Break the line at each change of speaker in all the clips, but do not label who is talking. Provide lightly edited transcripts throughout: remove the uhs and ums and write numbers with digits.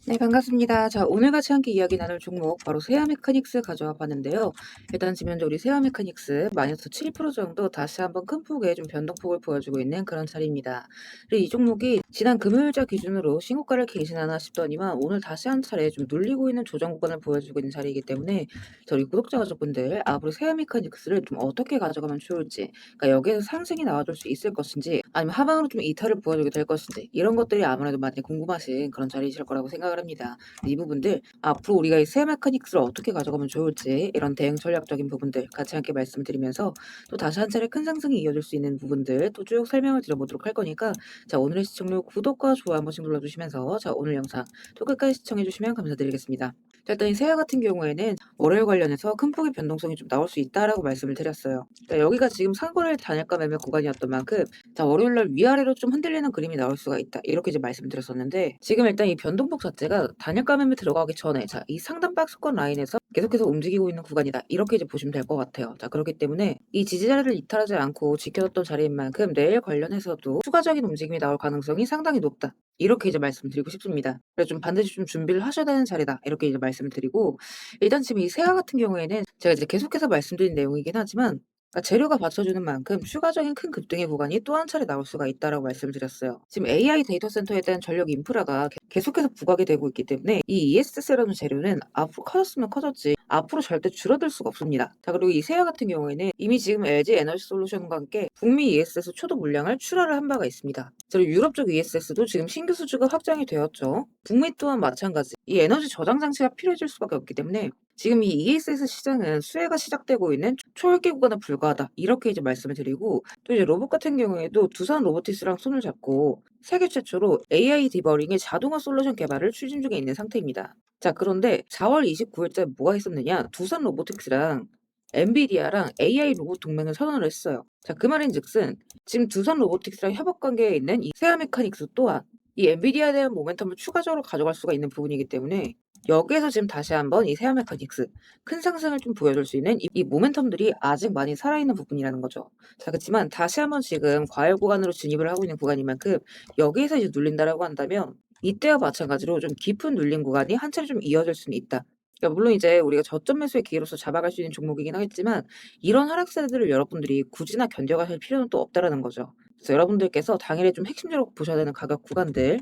네, 반갑습니다. 자, 오늘 같이 함께 이야기 나눌 종목 바로 세아 메카닉스 가져와 봤는데요. 일단 지금 현재 우리 세아 메카닉스 마이너스 7% 정도 다시 한번 큰 폭의 좀 변동폭을 보여주고 있는 그런 자리입니다. 그리고 이 종목이 지난 금요일자 기준으로 신고가를 갱신하나 싶더니만 오늘 다시 한 차례 좀 눌리고 있는 조정 구간을 보여주고 있는 자리이기 때문에 저희 구독자 가족분들 앞으로 세아 메카닉스를 좀 어떻게 가져가면 좋을지, 그러니까 여기에서 상승이 나와줄 수 있을 것인지 아니면 하방으로 좀 이탈을 보여주게 될 것인지, 이런 것들이 아무래도 많이 궁금하신 그런 자리이실 거라고 생각을 합니다. 이 부분들 앞으로 우리가 이 세 메카닉스를 어떻게 가져가면 좋을지, 이런 대응 전략적인 부분들 같이 함께 말씀드리면서 또 다시 한 차례 큰 상승이 이어질 수 있는 부분들 또 쭉 설명을 드려보도록 할 거니까, 자, 오늘의 시청률 구독과 좋아요 한 번씩 눌러주시면서 자, 오늘 영상 또 끝까지 시청해주시면 감사드리겠습니다. 자, 일단 이 세아 같은 경우에는 월요일 관련해서 큰 폭의 변동성이 좀 나올 수 있다라고 말씀을 드렸어요. 자, 여기가 지금 상거래일 단일가 매매 구간이었던 만큼 자, 월요일날 위아래로 좀 흔들리는 그림이 나올 수가 있다, 이렇게 이제 말씀드렸었는데, 지금 일단 이 변동폭 자체가 단일가 매매 들어가기 전에 자, 이 상단 박스권 라인에서 계속해서 움직이고 있는 구간이다, 이렇게 이제 보시면 될 것 같아요. 자, 그렇기 때문에 이 지지자리를 이탈하지 않고 지켜뒀던 자리인 만큼 내일 관련해서도 추가적인 움직임이 나올 가능성이 상당히 높다, 이렇게 이제 말씀드리고 싶습니다. 그래서 좀 반드시 좀 준비를 하셔야 되는 자리다, 이렇게 이제 말씀을 드리고, 일단 지금 이 세아 같은 경우에는 제가 이제 계속해서 말씀드린 내용이긴 하지만, 그러니까 재료가 받쳐주는 만큼 추가적인 큰 급등의 구간이 또 한 차례 나올 수가 있다라고 말씀드렸어요. 지금 AI 데이터 센터에 대한 전력 인프라가 계속해서 부각이 되고 있기 때문에 이 ESS라는 재료는 앞으로 커졌으면 커졌지 앞으로 절대 줄어들 수가 없습니다. 자, 그리고 이 세아 같은 경우에는 이미 지금 LG 에너지 솔루션과 함께 북미 ESS 초도 물량을 출하를 한 바가 있습니다. 그리고 유럽 쪽 ESS도 지금 신규 수주가 확정이 되었죠. 북미 또한 마찬가지. 이 에너지 저장 장치가 필요해질 수밖에 없기 때문에 지금 이 ESS 시장은 수혜가 시작되고 있는 초읽기 구간에 불과하다, 이렇게 이제 말씀을 드리고, 또 이제 로봇 같은 경우에도 두산 로보티스랑 손을 잡고 세계 최초로 AI 디버링의 자동화 솔루션 개발을 추진 중에 있는 상태입니다. 자, 그런데 4월 29일째 뭐가 있었느냐? 두산 로보틱스랑 엔비디아랑 AI 로봇 동맹을 선언을 했어요. 자, 그 말인즉슨 지금 두산 로보틱스랑 협업 관계에 있는 이 세아 메카닉스 또한 이 엔비디아에 대한 모멘텀을 추가적으로 가져갈 수가 있는 부분이기 때문에, 여기에서 지금 다시 한번 이 세아 메카닉스 큰 상승을 좀 보여줄 수 있는 이 모멘텀들이 아직 많이 살아있는 부분이라는 거죠. 자, 그렇지만 다시 한번 지금 과열 구간으로 진입을 하고 있는 구간인 만큼 여기에서 이제 눌린다라고 한다면 이때와 마찬가지로 좀 깊은 눌림 구간이 한 차례 좀 이어질 수는 있다. 그러니까 물론 이제 우리가 저점 매수의 기회로서 잡아갈 수 있는 종목이긴 하겠지만, 이런 하락세들을 여러분들이 굳이나 견뎌가실 필요는 또 없다라는 거죠. 그래서 여러분들께서 당일에 좀 핵심적으로 보셔야 되는 가격 구간들,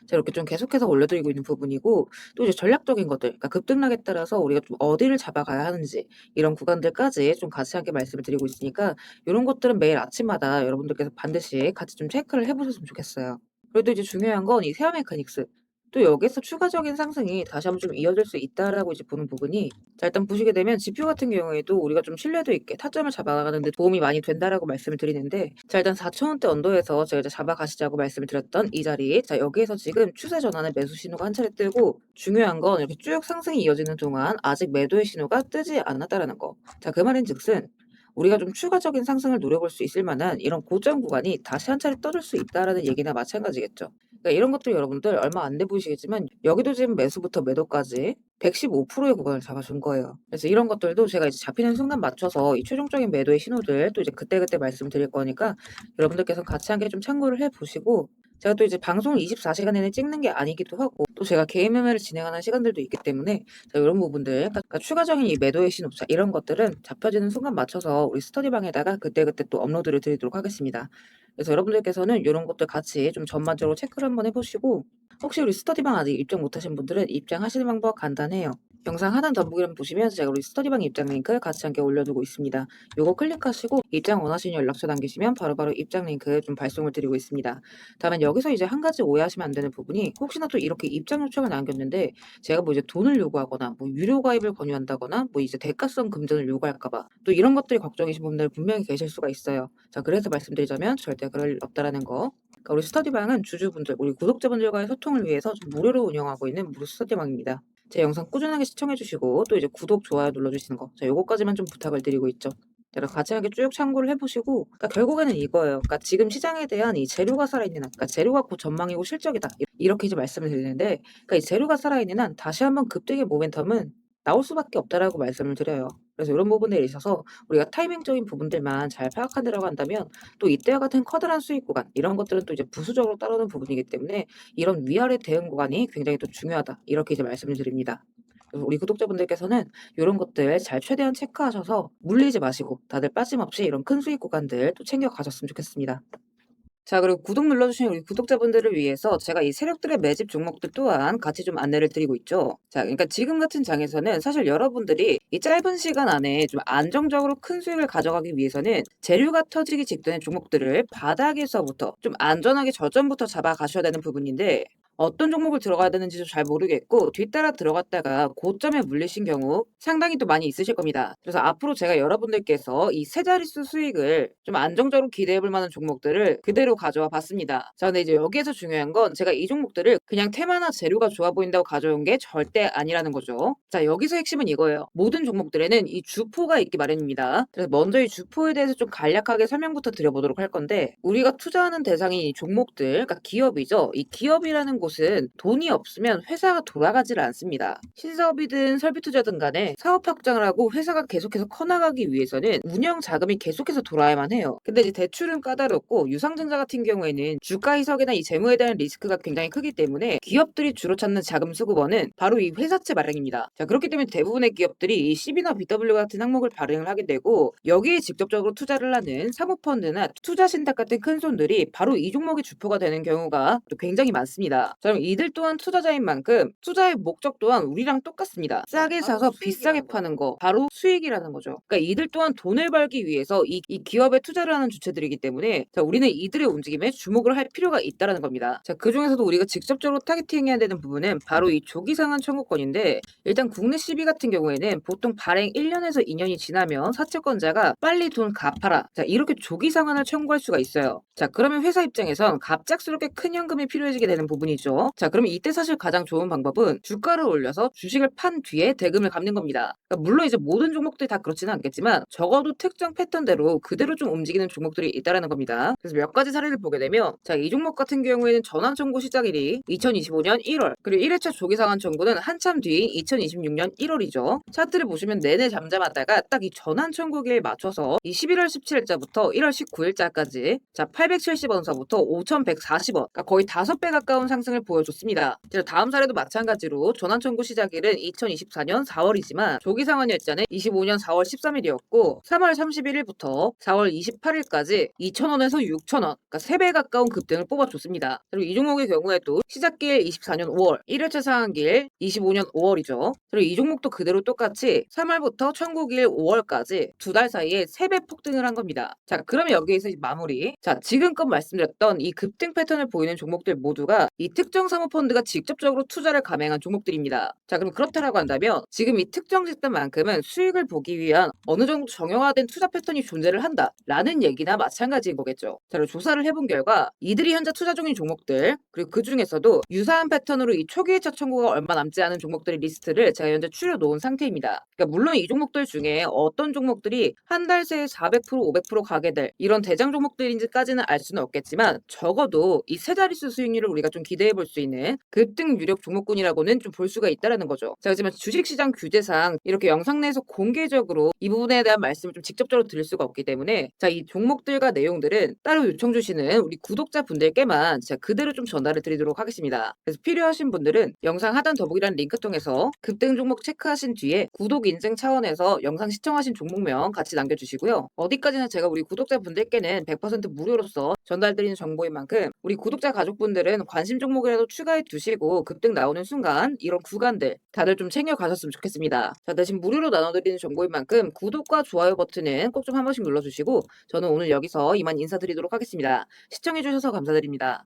자, 이렇게 좀 계속해서 올려드리고 있는 부분이고, 또 이제 전략적인 것들, 그러니까 급등락에 따라서 우리가 좀 어디를 잡아가야 하는지, 이런 구간들까지 좀 같이 함께 말씀을 드리고 있으니까 이런 것들은 매일 아침마다 여러분들께서 반드시 같이 좀 체크를 해보셨으면 좋겠어요. 그래도 이제 중요한 건 이 세아 메카닉스, 또 여기서 추가적인 상승이 다시 한번 좀 이어질 수 있다라고 이제 보는 부분이, 자, 일단 보시게 되면 지표 같은 경우에도 우리가 좀 신뢰도 있게 타점을 잡아가는 데 도움이 많이 된다라고 말씀을 드리는데, 자, 일단 4,000원대 언더에서 제가 이제 잡아가시자고 말씀을 드렸던 이 자리, 자, 여기에서 지금 추세 전환의 매수 신호가 한 차례 뜨고, 중요한 건 이렇게 쭉 상승이 이어지는 동안 아직 매도의 신호가 뜨지 않았다라는 거. 자, 그 말인즉슨 우리가 좀 추가적인 상승을 노려볼 수 있을 만한 이런 고점 구간이 다시 한 차례 떠줄 수 있다라는 얘기나 마찬가지겠죠. 그러니까 이런 것들 여러분들 얼마 안 돼 보이시겠지만 여기도 지금 매수부터 매도까지 115%의 구간을 잡아준 거예요. 그래서 이런 것들도 제가 이제 잡히는 순간 맞춰서 이 최종적인 매도의 신호들 또 이제 그때그때 말씀드릴 거니까 여러분들께서 같이 함께 좀 참고를 해 보시고, 제가 또 이제 방송을 24시간 내내 찍는 게 아니기도 하고 또 제가 개인 매매를 진행하는 시간들도 있기 때문에, 자, 이런 부분들, 그러니까 추가적인 이 매도의 신호, 자, 이런 것들은 잡혀지는 순간 맞춰서 우리 스터디방에다가 그때그때 또 업로드를 드리도록 하겠습니다. 그래서 여러분들께서는 이런 것들 같이 좀 전반적으로 체크를 한번 해보시고, 혹시 우리 스터디방 아직 입장 못하신 분들은 입장하시는 방법 간단해요. 영상 하단 더보기란 보시면 제가 우리 스터디방 입장 링크 같이 함께 올려두고 있습니다. 요거 클릭하시고 입장 원하시는 연락처 남기시면 바로바로 입장 링크 좀 발송을 드리고 있습니다. 다만 여기서 이제 한 가지 오해하시면 안 되는 부분이, 혹시나 또 이렇게 입장 요청을 남겼는데 제가 뭐 이제 돈을 요구하거나 뭐 유료 가입을 권유한다거나 뭐 이제 대가성 금전을 요구할까 봐 또 이런 것들이 걱정이신 분들 분명히 계실 수가 있어요. 자, 그래서 말씀드리자면 절대 그럴 일 없다라는 거. 그러니까 우리 스터디방은 주주분들, 우리 구독자분들과의 소통을 위해서 좀 무료로 운영하고 있는 무료 스터디방입니다. 제 영상 꾸준하게 시청해주시고 또 이제 구독, 좋아요 눌러주시는 거, 자, 요거까지만 좀 부탁을 드리고 있죠. 제가 같이 함께 쭉 참고를 해보시고, 그러니까 결국에는 이거예요. 그러니까 지금 시장에 대한 이 재료가 살아있는 한, 그러니까 재료가 곧 전망이고 실적이다, 이렇게 이제 말씀을 드리는데, 그러니까 이 재료가 살아있는 한 다시 한번 급등의 모멘텀은 나올 수밖에 없다라고 말씀을 드려요. 그래서 이런 부분에 있어서 우리가 타이밍적인 부분들만 잘 파악한다라고 한다면 또 이때와 같은 커다란 수익 구간 이런 것들은 또 이제 부수적으로 따르는 부분이기 때문에 이런 위아래 대응 구간이 굉장히 또 중요하다. 이렇게 이제 말씀을 드립니다. 그래서 우리 구독자분들께서는 이런 것들 잘 최대한 체크하셔서 물리지 마시고 다들 빠짐없이 이런 큰 수익 구간들 또 챙겨 가셨으면 좋겠습니다. 자, 그리고 구독 눌러주신 우리 구독자분들을 위해서 제가 이 세력들의 매집 종목들 또한 같이 좀 안내를 드리고 있죠. 자, 그러니까 지금 같은 장에서는 사실 여러분들이 이 짧은 시간 안에 좀 안정적으로 큰 수익을 가져가기 위해서는 재료가 터지기 직전의 종목들을 바닥에서부터 좀 안전하게 저점부터 잡아가셔야 되는 부분인데 어떤 종목을 들어가야 되는지도 잘 모르겠고 뒤따라 들어갔다가 고점에 물리신 경우 상당히 또 많이 있으실 겁니다. 그래서 앞으로 제가 여러분들께서 이 세 자릿수 수익을 좀 안정적으로 기대해 볼 만한 종목들을 그대로 가져와 봤습니다. 자, 근데 이제 여기에서 중요한 건 제가 이 종목들을 그냥 테마나 재료가 좋아 보인다고 가져온 게 절대 아니라는 거죠. 자, 여기서 핵심은 이거예요. 모든 종목들에는 이 주포가 있기 마련입니다. 그래서 먼저 이 주포에 대해서 좀 간략하게 설명부터 드려보도록 할 건데 우리가 투자하는 대상이 이 종목들, 그러니까 기업이죠. 이 기업이라는 곳은 돈이 없으면 회사가 돌아가질 않습니다. 신사업이든 설비투자든 간에 사업 확장을 하고 회사가 계속해서 커나가기 위해서는 운영 자금이 계속해서 돌아야만 해요. 근데 이제 대출은 까다롭고 유상증자 같은 경우에는 주가 희석이나 이 재무에 대한 리스크가 굉장히 크기 때문에 기업들이 주로 찾는 자금 수급원은 바로 이 회사채 발행입니다. 자, 그렇기 때문에 대부분의 기업들이 이 CB나 BW 같은 항목을 발행을 하게 되고 여기에 직접적으로 투자를 하는 사모펀드나 투자신탁 같은 큰 손들이 바로 이 종목의 주포가 되는 경우가 또 굉장히 많습니다. 자, 그럼 이들 또한 투자자인 만큼 투자의 목적 또한 우리랑 똑같습니다. 싸게 사서 비싸게 파는 거 바로 수익이라는 거죠. 그러니까 이들 또한 돈을 벌기 위해서 이 기업에 투자를 하는 주체들이기 때문에 자, 우리는 이들의 움직임에 주목을 할 필요가 있다는 겁니다. 자, 그 중에서도 우리가 직접적으로 타겟팅해야 되는 부분은 바로 이 조기상한 청구권인데 일단 국내 CB 같은 경우에는 보통 발행 1년에서 2년이 지나면 사채권자가 빨리 돈 갚아라. 자, 이렇게 조기 상환을 청구할 수가 있어요. 자, 그러면 회사 입장에선 갑작스럽게 큰 현금이 필요해지게 되는 부분이죠. 자, 그러면 이때 사실 가장 좋은 방법은 주가를 올려서 주식을 판 뒤에 대금을 갚는 겁니다. 그러니까 물론 이제 모든 종목들이 다 그렇지는 않겠지만 적어도 특정 패턴대로 그대로 좀 움직이는 종목들이 있다라는 겁니다. 그래서 몇 가지 사례를 보게 되면 자, 이 종목 같은 경우에는 전환 청구 시작일이 2025년 1월 그리고 1회차 조기 상환 청구는 한참 뒤인 2026년 1월이죠. 차트를 보시면 내내 잠잠하다가 딱 이 전환 청구기에 맞춰서 이 11월 17일자부터 1월 19일자까지 자 870원서부터 5140원 그러니까 거의 5배 가까운 상승을 보여줬습니다. 다음 사례도 마찬가지로 전환 청구 시작일은 2024년 4월이지만 조기 상환 일자는 25년 4월 13일이었고 3월 31일부터 4월 28일까지 2,000원에서 6,000원 그러니까 3배 가까운 급등을 뽑아줬습니다. 그리고 이 종목의 경우에도 시작길 24년 5월 1회차 상한길 25년 5월이죠. 그리고 이 종목도 그대로 똑같이 3월부터 청구길 5월까지 두 달 사이에 3배 폭등을 한 겁니다. 자, 그러면 여기에서 이제 마무리. 자, 지금껏 말씀드렸던 이 급등 패턴을 보이는 종목들 모두가 이 특정 사모펀드가 직접적으로 투자를 감행한 종목들입니다. 자, 그럼 그렇다라고 한다면 지금 이 특정 집단만큼은 수익을 보기 위한 어느 정도 정형화된 투자 패턴이 존재를 한다라는 얘기나 마찬가지인 거겠죠. 자, 그리고 조사를 해본 결과 이들이 현재 투자 중인 종목들 그리고 그 중에서도 유사한 패턴으로 이 초기 회차 청구가 얼마 남지 않은 종목들의 리스트를 제가 현재 추려놓은 상태입니다. 그러니까 물론 이 종목들 중에 어떤 종목들이 한 달 새에 400% 500% 가게 될 이런 대장 종목들인지까지는 알 수는 없겠지만 적어도 이 세 자릿수 수익률을 우리가 좀 기대해 볼 수 있는 급등 유력 종목군이라고는 좀 볼 수가 있다라는 거죠. 자, 하지만 주식시장 규제상 이렇게 영상 내에서 공개적으로 이 부분에 대한 말씀을 좀 직접적으로 드릴 수가 없기 때문에 자, 이 종목들과 내용들은 따로 요청 주시는 우리 구독자분들께만 제가 그대로 좀 전달을 드리도록 하겠습니다. 그래서 필요하신 분들은 영상 하단 더보기란 링크 통해서 급등 종목 체크하신 뒤에 구독 인증 차원에서 영상 시청하신 종목명 같이 남겨주시고요. 어디까지나 제가 우리 구독자분들께는 100% 무료로서 전달드리는 정보인 만큼 우리 구독자 가족분들은 관심 종목이라도 추가해 두시고 급등 나오는 순간 이런 구간들 다들 좀 챙겨 가셨으면 좋겠습니다. 자, 대신 무료로 나눠드리는 정보인 만큼 구독과 좋아요 버튼은 꼭 좀 한 번씩 눌러주시고 저는 오늘 여기서 이만 인사드리도록 하겠습니다. 시청해주셔서 감사드립니다.